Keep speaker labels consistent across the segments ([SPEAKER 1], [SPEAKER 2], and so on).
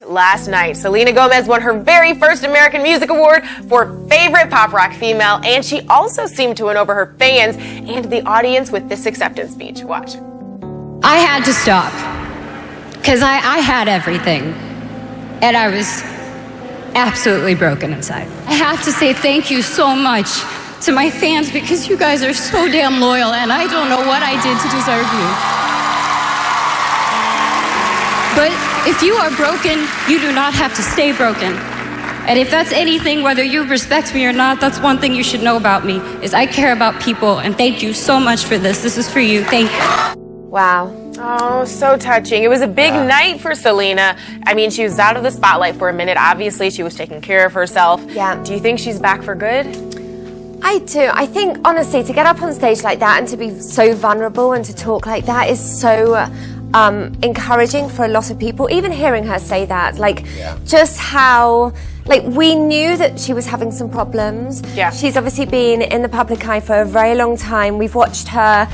[SPEAKER 1] Last night, Selena Gomez won her very first American Music Award for Favorite Pop Rock Female, and she also seemed to win over her fans and the audience with this acceptance speech. Watch.
[SPEAKER 2] I had to stop, because I had everything, and I was absolutely broken inside. I have to say thank you so much to my fans, because you guys are so damn loyal, and I don't know what I did to deserve you. But if you are broken, you do not have to stay broken. And if that's anything, whether you respect me or not, that's one thing you should know about me, is I care about people, and thank you so much for this. This is for you. Thank you.
[SPEAKER 1] Wow. Oh, so touching. It was a big night for Selena. I mean, she was out of the spotlight for a minute. Obviously, she was taking care of herself.
[SPEAKER 3] Yeah.
[SPEAKER 1] Do you think she's back for good?
[SPEAKER 3] I do. I think, honestly, to get up on stage like that and to be so vulnerable and to talk like that is so encouraging for a lot of people. Even hearing her say that, just how, we knew that she was having some problems.
[SPEAKER 1] Yeah.
[SPEAKER 3] She's obviously been in the public eye for a very long time. We've watched her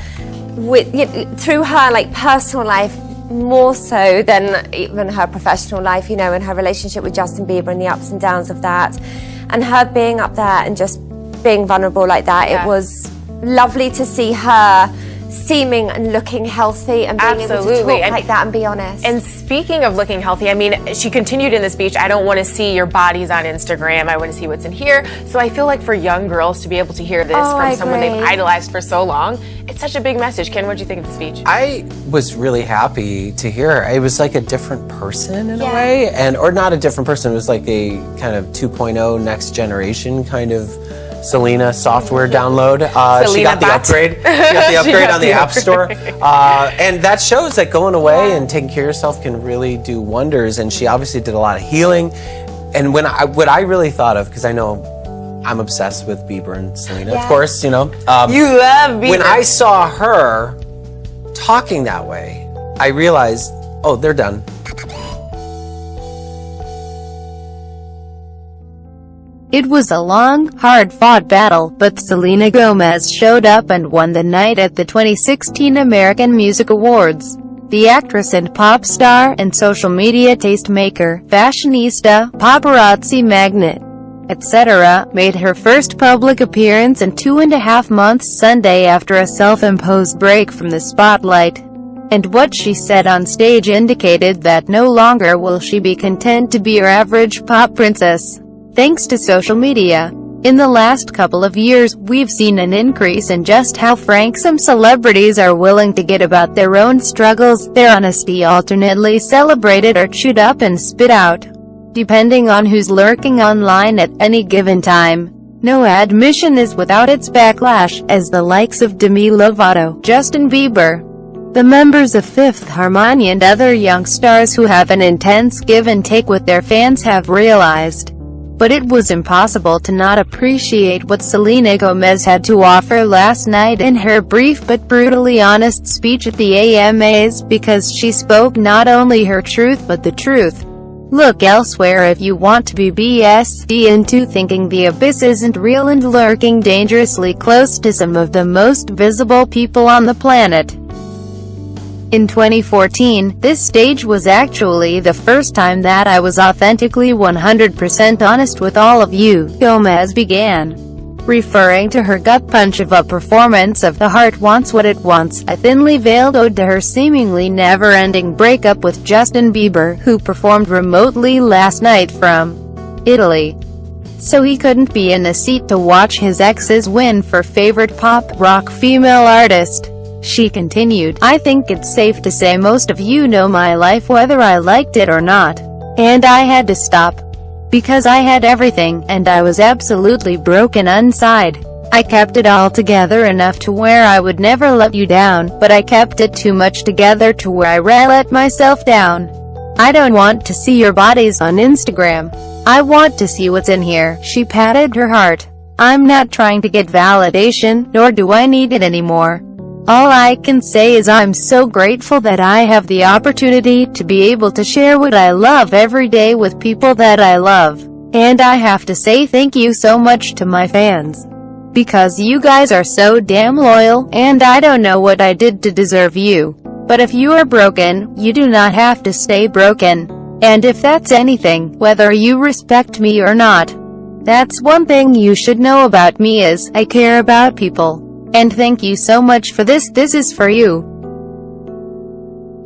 [SPEAKER 3] through her personal life more so than even her professional life, and her relationship with Justin Bieber and the ups and downs of that. And her being up there and just being vulnerable like that, It was lovely to see her seeming and looking healthy and being able to talk like that and be honest.
[SPEAKER 1] And speaking of looking healthy, I mean, she continued in the speech, I don't want to see your bodies on Instagram, I want to see what's in here. So I feel like for young girls to be able to hear this from someone they've idolized for so long, it's such a big message. Ken, what do you think of the speech?
[SPEAKER 4] I was really happy to hear her. It was like a different person in a way, or not a different person, it was like a kind of 2.0 next generation kind of Selena software download. She got the upgrade. She got the upgrade on the App Store. And that shows that going away and taking care of yourself can really do wonders. And she obviously did a lot of healing. And what I really thought of, because I know I'm obsessed with Bieber and Selena, of course,
[SPEAKER 1] you love Bieber.
[SPEAKER 4] When I saw her talking that way, I realized, oh, they're done.
[SPEAKER 5] It was a long, hard-fought battle, but Selena Gomez showed up and won the night at the 2016 American Music Awards. The actress and pop star and social media tastemaker, fashionista, paparazzi magnate, etc., made her first public appearance in 2.5 months Sunday after a self-imposed break from the spotlight. And what she said on stage indicated that no longer will she be content to be your average pop princess. Thanks to social media, in the last couple of years, we've seen an increase in just how frank some celebrities are willing to get about their own struggles, their honesty alternately celebrated or chewed up and spit out, depending on who's lurking online at any given time. No admission is without its backlash, as the likes of Demi Lovato, Justin Bieber, the members of Fifth Harmony and other young stars who have an intense give and take with their fans have realized. But it was impossible to not appreciate what Selena Gomez had to offer last night in her brief but brutally honest speech at the AMAs, because she spoke not only her truth but the truth. Look elsewhere if you want to be BS'd into thinking the abyss isn't real and lurking dangerously close to some of the most visible people on the planet. In 2014, this stage was actually the first time that I was authentically 100% honest with all of you, Gomez began. Referring to her gut punch of a performance of The Heart Wants What It Wants, a thinly veiled ode to her seemingly never-ending breakup with Justin Bieber, who performed remotely last night from Italy. So he couldn't be in a seat to watch his ex's win for Favorite Pop Rock Female Artist. She continued, I think it's safe to say most of you know my life whether I liked it or not. And I had to stop. Because I had everything, and I was absolutely broken inside. I kept it all together enough to where I would never let you down, but I kept it too much together to where I let myself down. I don't want to see your bodies on Instagram. I want to see what's in here. She patted her heart. I'm not trying to get validation, nor do I need it anymore. All I can say is I'm so grateful that I have the opportunity to be able to share what I love every day with people that I love. And I have to say thank you so much to my fans. Because you guys are so damn loyal, and I don't know what I did to deserve you. But if you are broken, you do not have to stay broken. And if that's anything, whether you respect me or not, that's one thing you should know about me is, I care about people. And thank you so much for this is for you.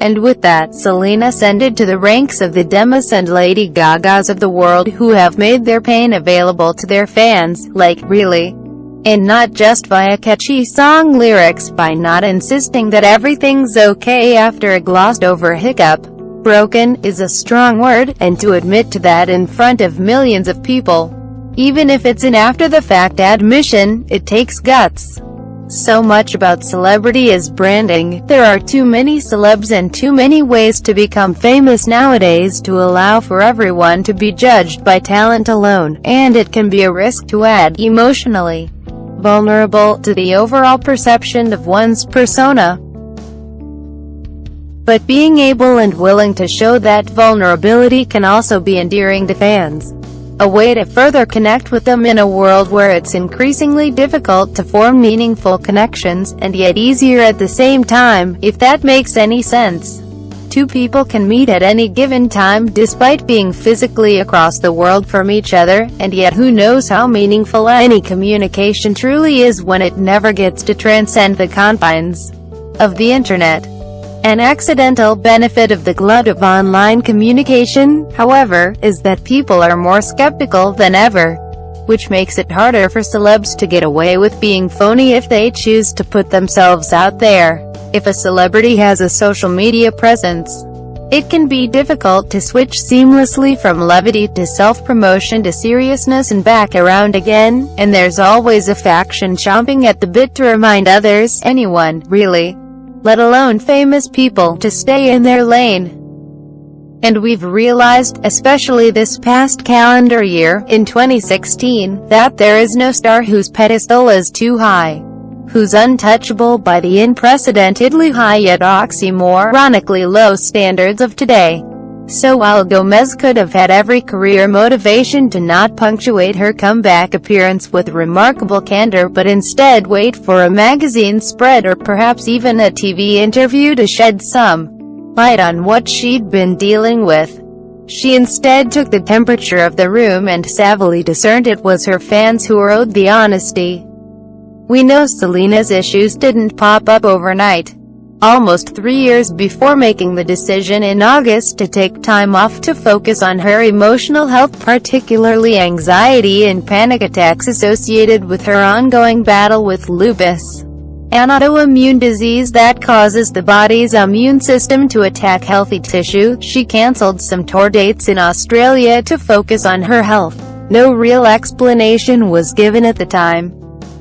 [SPEAKER 5] And with that, Selena ascended to the ranks of the Demas and Lady Gagas of the world who have made their pain available to their fans, like, really? And not just via catchy song lyrics, by not insisting that everything's okay after a glossed over hiccup. Broken is a strong word, and to admit to that in front of millions of people, even if it's an after-the-fact admission, it takes guts. So much about celebrity is branding. There are too many celebs and too many ways to become famous nowadays to allow for everyone to be judged by talent alone, and it can be a risk to add emotionally vulnerable to the overall perception of one's persona. But being able and willing to show that vulnerability can also be endearing to fans. A way to further connect with them in a world where it's increasingly difficult to form meaningful connections, and yet easier at the same time, if that makes any sense. Two people can meet at any given time despite being physically across the world from each other, and yet who knows how meaningful any communication truly is when it never gets to transcend the confines of the internet. An accidental benefit of the glut of online communication, however, is that people are more skeptical than ever, which makes it harder for celebs to get away with being phony if they choose to put themselves out there. If a celebrity has a social media presence, it can be difficult to switch seamlessly from levity to self-promotion to seriousness and back around again, and there's always a faction chomping at the bit to remind others, anyone, really, let alone famous people, to stay in their lane. And we've realized, especially this past calendar year, in 2016, that there is no star whose pedestal is too high, who's untouchable by the unprecedentedly high yet oxymoronically low standards of today. So while Gomez could have had every career motivation to not punctuate her comeback appearance with remarkable candor but instead wait for a magazine spread or perhaps even a TV interview to shed some light on what she'd been dealing with, she instead took the temperature of the room and savvily discerned it was her fans who owed the honesty. We know Selena's issues didn't pop up overnight. Almost 3 years before making the decision in August to take time off to focus on her emotional health, particularly anxiety and panic attacks associated with her ongoing battle with lupus, an autoimmune disease that causes the body's immune system to attack healthy tissue, she cancelled some tour dates in Australia to focus on her health. No real explanation was given at the time,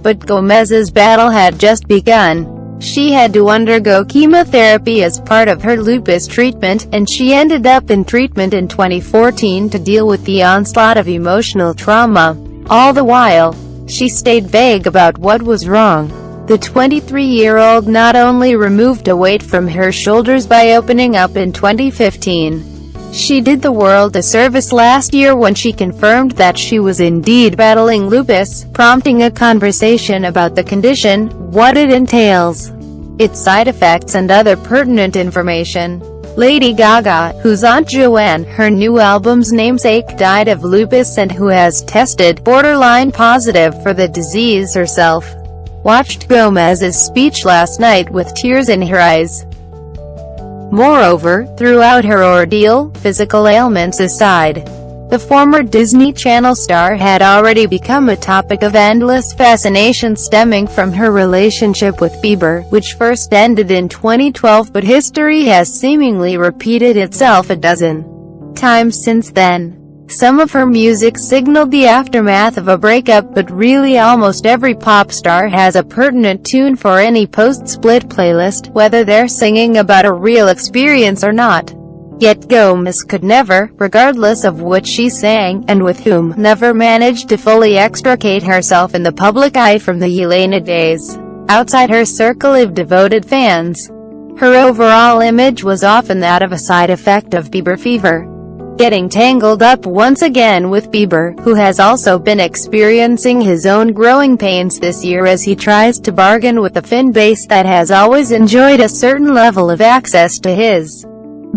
[SPEAKER 5] but Gomez's battle had just begun. She had to undergo chemotherapy as part of her lupus treatment, and she ended up in treatment in 2014 to deal with the onslaught of emotional trauma. All the while, she stayed vague about what was wrong. The 23-year-old not only removed a weight from her shoulders by opening up in 2015, she did the world a service last year when she confirmed that she was indeed battling lupus, prompting a conversation about the condition, what it entails, its side effects and other pertinent information. Lady Gaga, whose Aunt Joanne, her new album's namesake, died of lupus and who has tested borderline positive for the disease herself, watched Gomez's speech last night with tears in her eyes. Moreover, throughout her ordeal, physical ailments aside, the former Disney Channel star had already become a topic of endless fascination stemming from her relationship with Bieber, which first ended in 2012, but history has seemingly repeated itself a dozen times since then. Some of her music signaled the aftermath of a breakup, but really almost every pop star has a pertinent tune for any post-split playlist, whether they're singing about a real experience or not. Yet Gomez could never, regardless of what she sang, and with whom, never managed to fully extricate herself in the public eye from the Selena days. Outside her circle of devoted fans, her overall image was often that of a side effect of Bieber fever. Getting tangled up once again with Bieber, who has also been experiencing his own growing pains this year as he tries to bargain with a fan base that has always enjoyed a certain level of access to his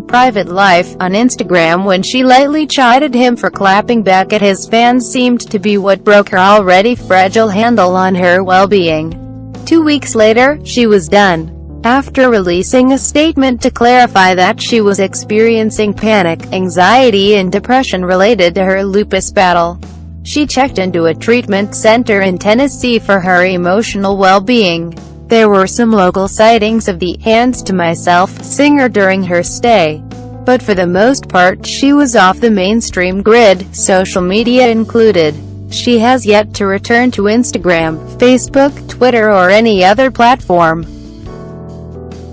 [SPEAKER 5] private life on Instagram when she lightly chided him for clapping back at his fans seemed to be what broke her already fragile handle on her well-being. 2 weeks later, she was done. After releasing a statement to clarify that she was experiencing panic, anxiety and depression related to her lupus battle. She checked into a treatment center in Tennessee for her emotional well-being. There were some local sightings of the "hands to myself" singer during her stay. But for the most part she was off the mainstream grid, social media included. She has yet to return to Instagram, Facebook, Twitter or any other platform.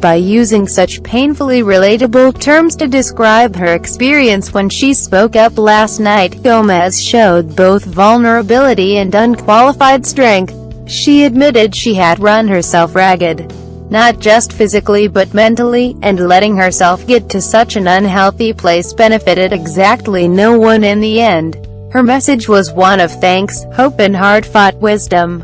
[SPEAKER 5] By using such painfully relatable terms to describe her experience when she spoke up last night, Gomez showed both vulnerability and unqualified strength. She admitted she had run herself ragged, not just physically but mentally, and letting herself get to such an unhealthy place benefited exactly no one in the end. Her message was one of thanks, hope and hard-fought wisdom.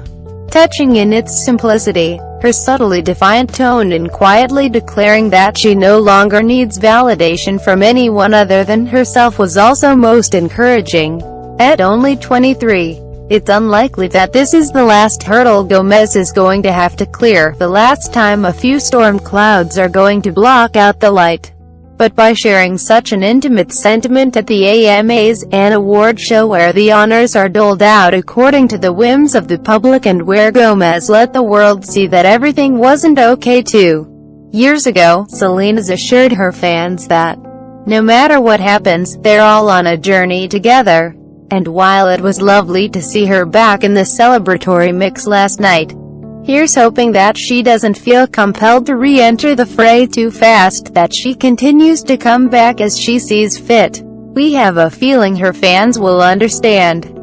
[SPEAKER 5] Touching in its simplicity, her subtly defiant tone in quietly declaring that she no longer needs validation from anyone other than herself was also most encouraging. At only 23, it's unlikely that this is the last hurdle Gomez is going to have to clear, the last time a few storm clouds are going to block out the light. But by sharing such an intimate sentiment at the AMAs, an award show where the honors are doled out according to the whims of the public and where Gomez let the world see that everything wasn't okay too. Years ago, Selena assured her fans that, no matter what happens, they're all on a journey together. And while it was lovely to see her back in the celebratory mix last night, here's hoping that she doesn't feel compelled to re-enter the fray too fast, that she continues to come back as she sees fit. We have a feeling her fans will understand.